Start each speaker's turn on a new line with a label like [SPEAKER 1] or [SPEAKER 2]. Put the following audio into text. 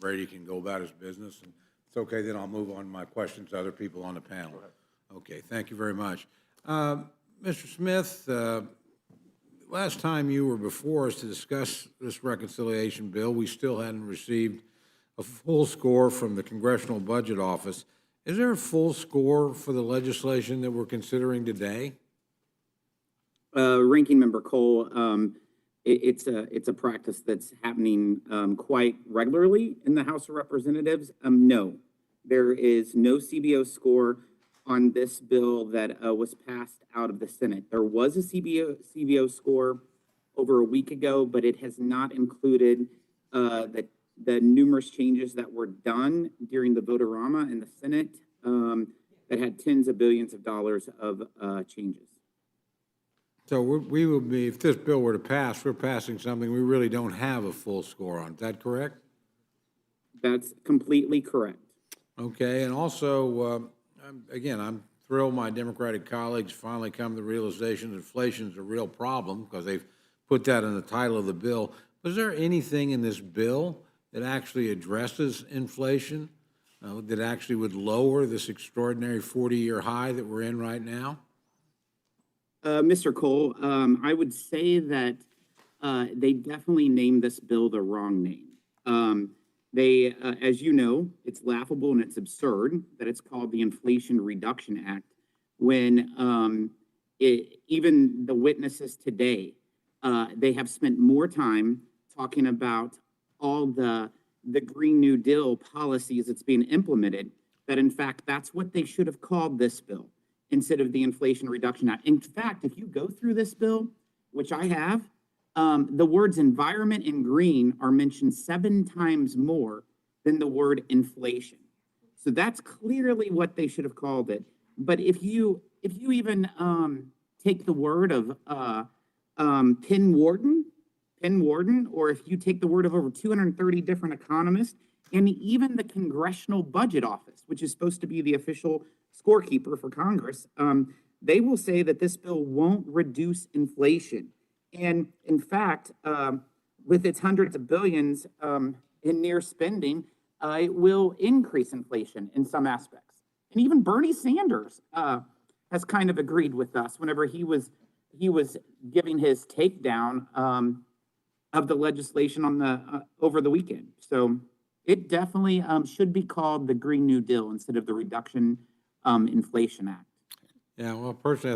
[SPEAKER 1] Brady can go about his business. And it's okay, then I'll move on to my questions to other people on the panel. Okay, thank you very much. Mr. Smith, last time you were before us to discuss this reconciliation bill, we still hadn't received a full score from the Congressional Budget Office. Is there a full score for the legislation that we're considering today?
[SPEAKER 2] Ranking Member Cole, it's a practice that's happening quite regularly in the House of Representatives. No, there is no CBO score on this bill that was passed out of the Senate. There was a CBO score over a week ago, but it has not included the numerous changes that were done during the vote-a-rama in the Senate that had tens of billions of dollars of changes.
[SPEAKER 1] So we will be, if this bill were to pass, we're passing something we really don't have a full score on. Is that correct?
[SPEAKER 2] That's completely correct.
[SPEAKER 1] Okay, and also, I'm thrilled my Democratic colleagues finally come to the realization that inflation is a real problem because they've put that in the title of the bill. Was there anything in this bill that actually addresses inflation, that actually would lower this extraordinary 40-year high that we're in right now?
[SPEAKER 2] Mr. Cole, I would say that they definitely named this bill the wrong name. As you know, it's laughable and it's absurd that it's called the Inflation Reduction Act when even the witnesses today, they have spent more time talking about all the Green New Deal policies that's being implemented, that in fact, that's what they should have called this bill instead of the Inflation Reduction Act. In fact, if you go through this bill, which I have, the words environment and green are mentioned 7 times more than the word inflation. So that's clearly what they should have called it. But if you even take the word of Penn Warden, or if you take the word of over 230 different economists, and even the Congressional Budget Office, which is supposed to be the official scorekeeper for Congress, they will say that this bill won't reduce inflation. And in fact, with its hundreds of billions in near spending, it will increase inflation in some aspects. And even Bernie Sanders has kind of agreed with us whenever he was giving his takedown of the legislation on the over the weekend. So it definitely should be called the Green New Deal instead of the Reduction Inflation Act.
[SPEAKER 1] Yeah, well, personally,